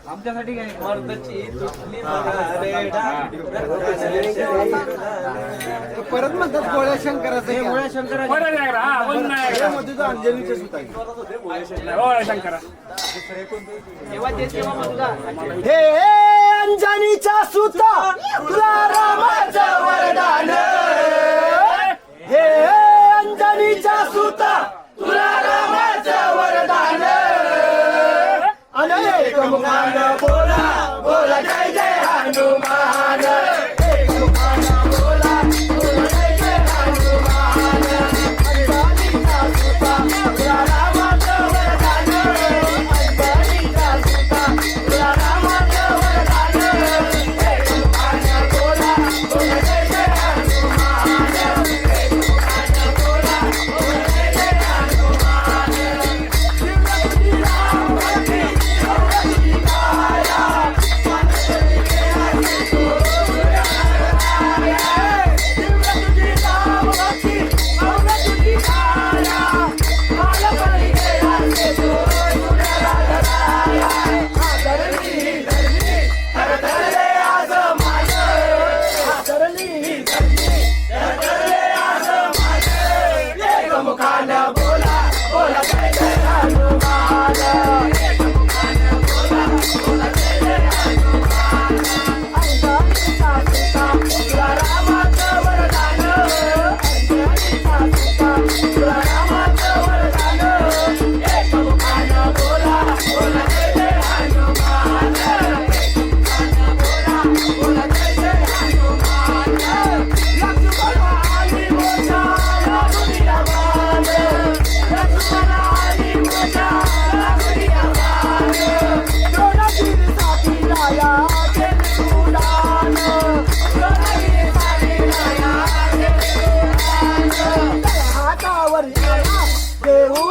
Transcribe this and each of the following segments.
आमच्यासाठी काय परत म्हणतात गोळ्या शंकराचं गोळ्या शंकरा अंजलीचे सुद्धा हे अंजनीचा सुता तुला रामाचं वरदान हे अंजनीचा सुता तुला रामाचं वरदान अनेक मुखानं बोला बोला जय जय हनुमान एक मुखानं बोला बोला जय जय हनुमान अंजनीचा सुता तुला रामाचं वरदान अंजनीचा सुता तुला रामाचं वरदान एक मुखानं बोला बोला जय जय हनुमान एक मुखानं बोला बोला जय जय हनुमान शिवरात्री रामवती शिवरात्री काया पांडुरंगी आजी तुझ्या राया शिवरात्री रामवती शिवरात्री काया पांडुरंगी आजी तुझ्या राया आदरणी धरणी धरधरले आज माझ आदरणी धरणी धरधरले आज माझ एक मुखानं बोला बोला जय जय हनुमान एक मुखानं बोला बोला जय जय हनुमान अंजनीचा सुता तुला रामाचं वरदान अंजनीचा सुता तुला रामाचं वरदान एक मुखानं बोला बोला जय जय हनुमान एक मुखानं बोला बोला जय जय हनुमान लक्ष्मण आली मोठा दुनिया मान लक्ष्मण आली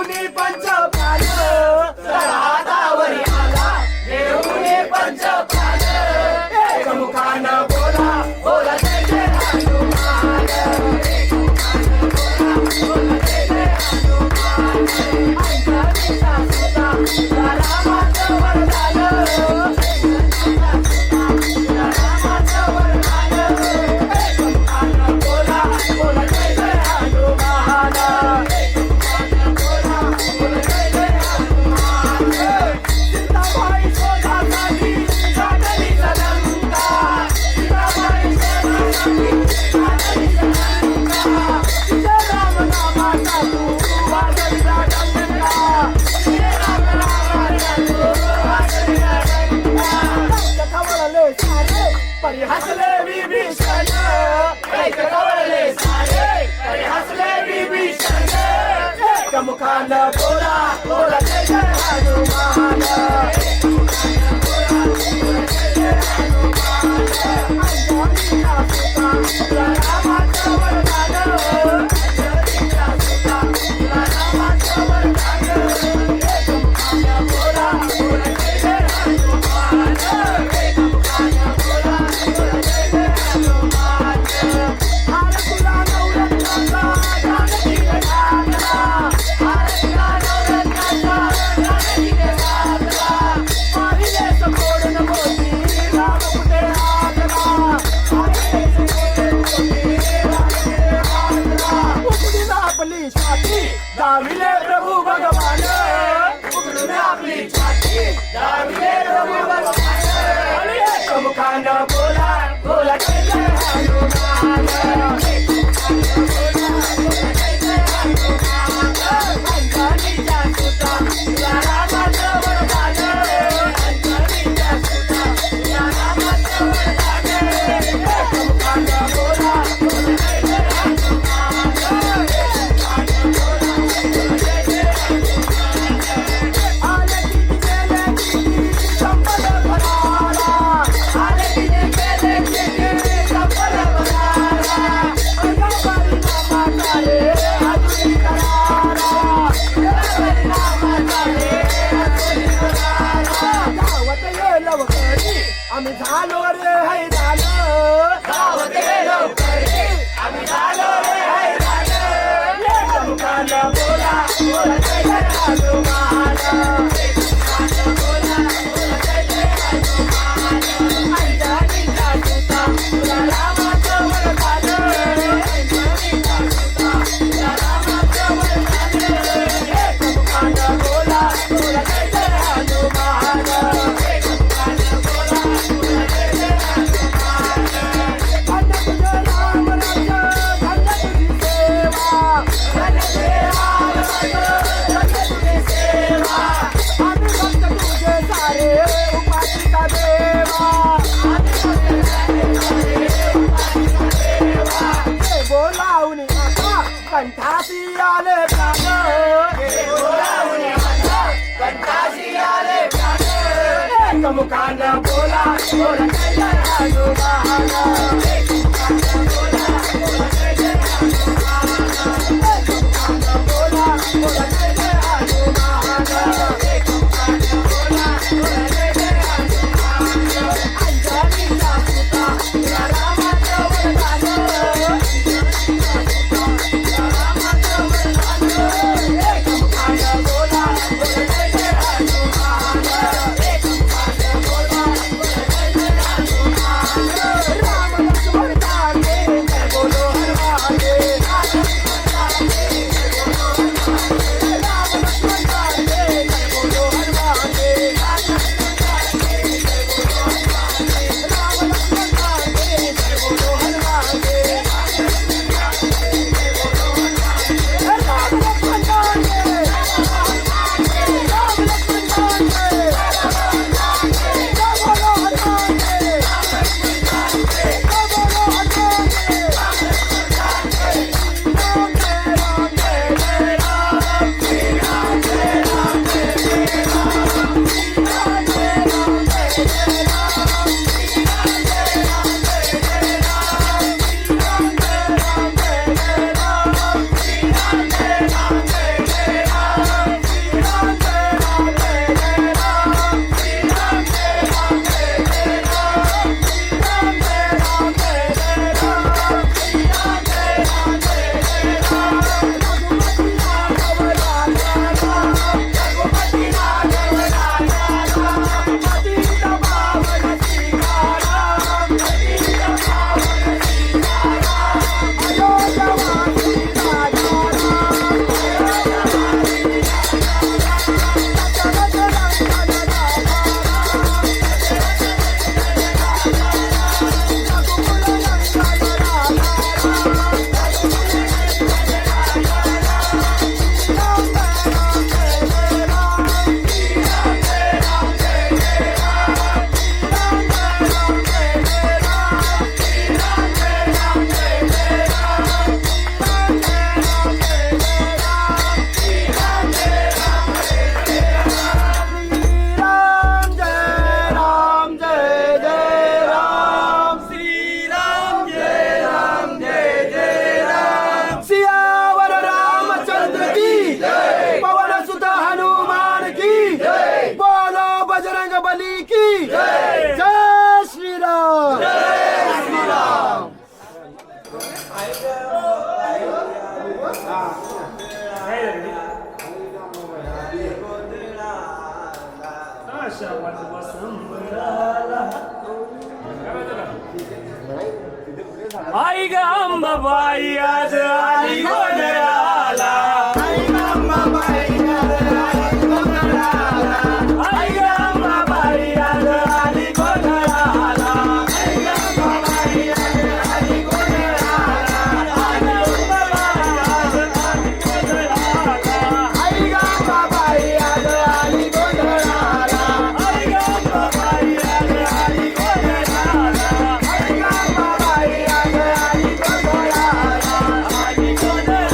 घेऊन पंचप्राण हातावरी आला घेऊन पंचप्राण एकमुखानं बोला बोला जय जय हनुमान बोला जय जय हनुमान अंजनीचा सुता तुला रामाचं वरदान रामाचं वरदान एकमुखानं बोला बोला जय जय हनुमान एकमुखानं बोला बोला जय जय हनुमान सीताबाई शोधासाठी काढली लंका सीताबाई शोधासाठी काढली लंका तिच्या रामनामाचा तू वाजविला डंका तिच्या रामनामाचा तू वाजविला डंका खवळले सारे परी हसले विभीषण खवळले सारे परी हसले विभीषण एकमुखानं बोला बोला जय जय हनुमान एकमुखानं बोला बोला जय जय हनुमान अंजनीचा सुता तुला रामाचं वरदान अंजनीचा सुता तुला रामाचं वरदान एकमुखानं बोला बोला जय जय हनुमान एकमुखानं बोला बोला जय जय हनुमान हार तुला नवरत्नाचा जानकीने घातला हार तुला नवरत्नाचा जानकीने घातला पाहिले समोरून मोती राम कुठे हातला पाहिले समोरून मोती राम कुठे हातला उघडून आपली छाती दाविले प्रभू भगवान उघडून आपली छाती दाविले प्रभू भगवान एकमुखानं बोला बोला जय जय हनुमान एकमुखानं बोला बोला जय जय हनुमान अंजनीचा सुता तुला रामाचं वरदान अंजनीचा सुता तुला रामाचं वरदान एकमुखानं बोला बोला जय जय हनुमान एकमुखानं बोला बोला जय जय हनुमान आले किती गेले किती संपद भराला आले किती गेले किती संपद भराला अंगावरी नामाचा रे अजून करारा अंगावरी नामाचा रे अजून करारा गावात ये लवकरी आम्ही झालो रे हैराण गावात ये लवकरी आम्ही झालो रे हैराण एकमुखानं बोला बोला जय जय हनुमान एकमुखानं बोला बोला जय जय हनुमान अंजनीचा सुता तुला रामाचं वरदान अंजनीचा सुता तुला रामाचं वरदान एकमुखानं बोला बोला जय जय हनुमान एकमुखानं बोला बोला जय जय हनुमान धन्य तुझं राम राज्य धन्य तुझी सेवा धन्य तुझे राम राज्य धन्य तुझी सेवा आम्ही भक्त तुझे सारे उपासिका देवा आम्ही भक्त तुझे सारे उपासिका देवा हे बोलावून आता कंठासी आले प्राण हे बोलावून आता कंठासी आले प्राण एकमुखानं बोला बोला जय जय हनुमान एकमुखानं बोला बोला जय जय हनुमान एकमुखानं बोला बोला जय जय हनुमान एकमुखानं बोला बोला जय जय हनुमान अंजनीचा सुता तुला रामाचं वरदान अंजनीचा सुता तुला रामाचं वरदान एकमुखानं बोला बोला जय जय हनुमान एकमुखानं बोला बोला जय जय हनुमान राम आशा वाटवा संबराला आई ग अंबाबाई आज आली गोंधळाला आई ग अंबाबाई आज आली गोंधळाला आई ग अंबाबाई आज आली गोंधळाला आई ग अंबाबाई आज आली गोंधळाला आई ग अंबाबाई आज आली गोंधळाला आई ग अंबाबाई आज आली गोंधळाला आई ग अंबाबाई आज आली गोंधळाला आई ग अंबाबाई आज आली गोंधळाला आली गोंधळाला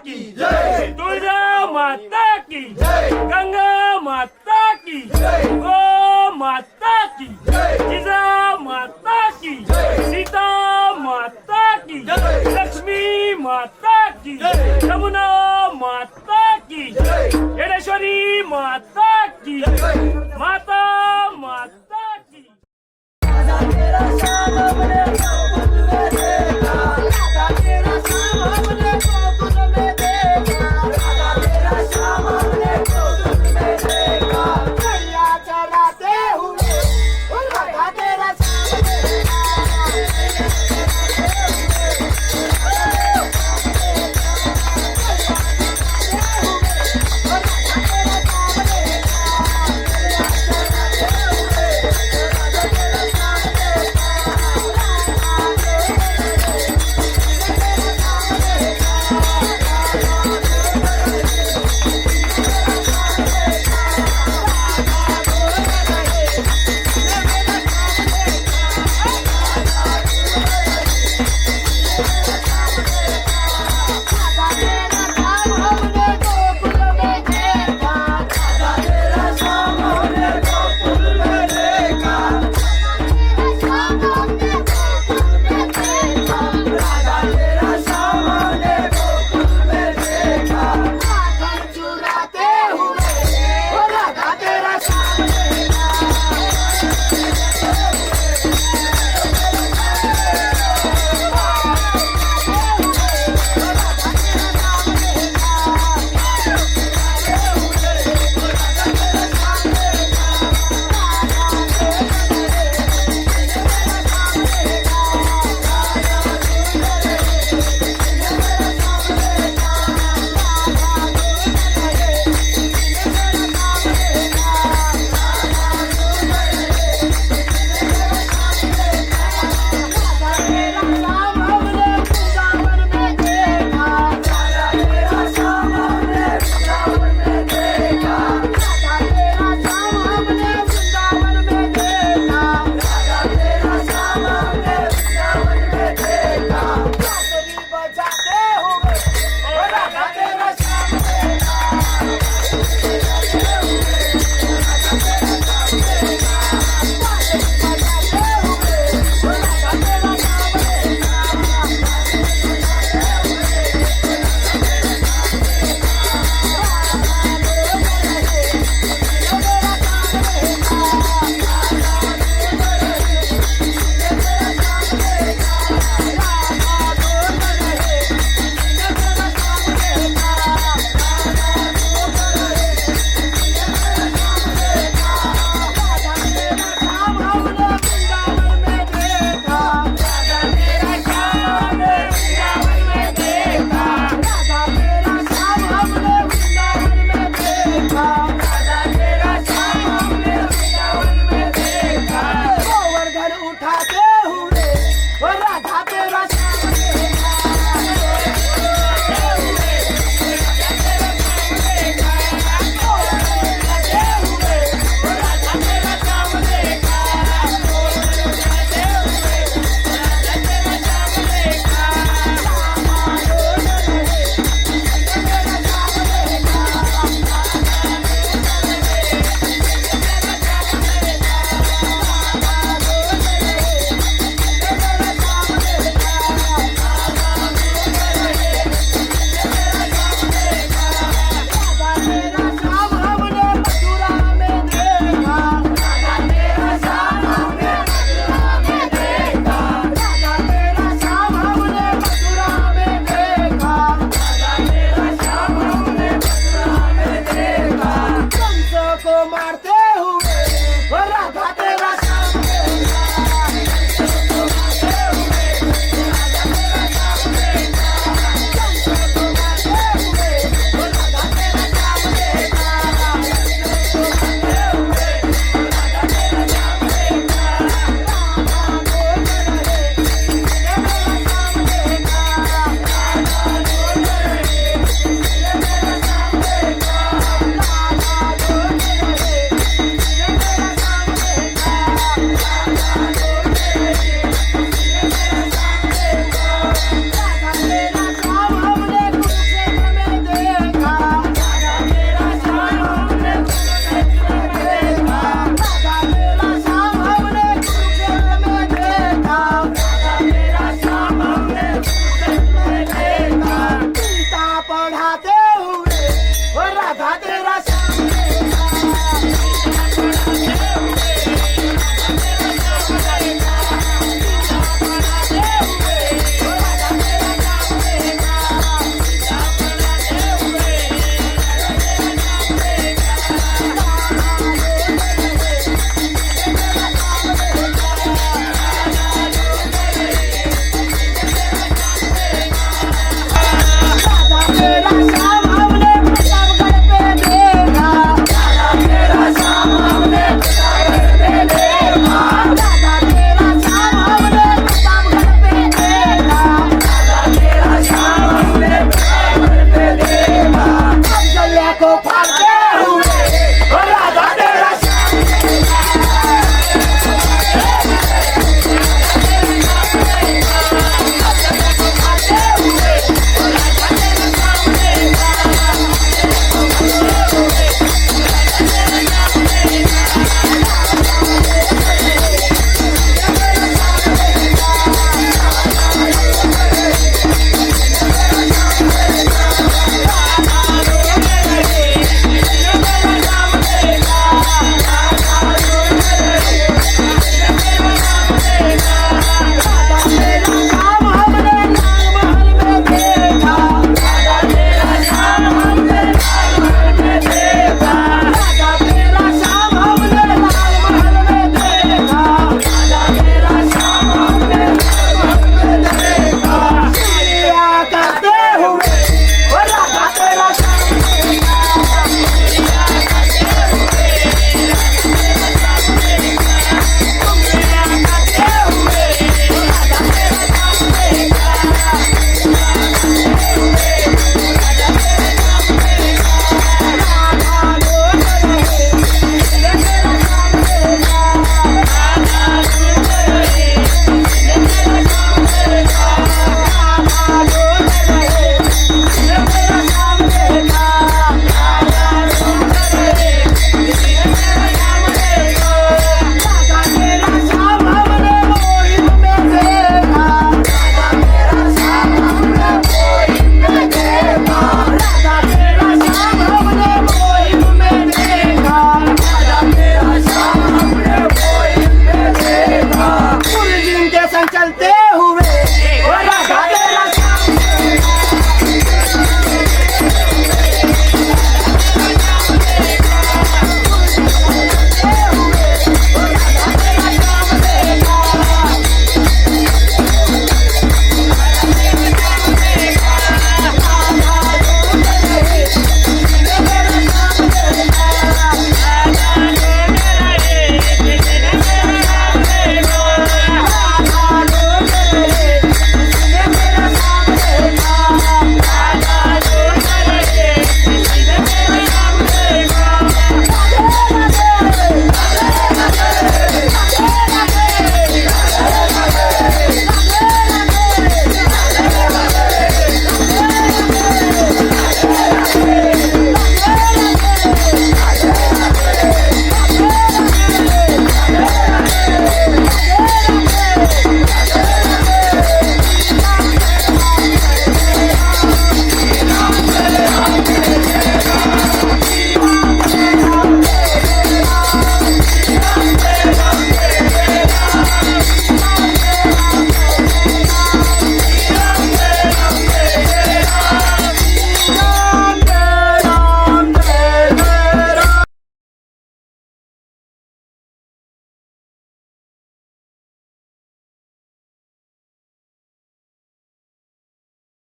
की जय, तुळजा माता की जय, गंगा माता की जय, गो माता की जय, जिजा माता की जय, सीता माता की जय, लक्ष्मी माता की जय, यमुना माता की जय, येडेश्वरी माता की जय. माता माता की तेरा शान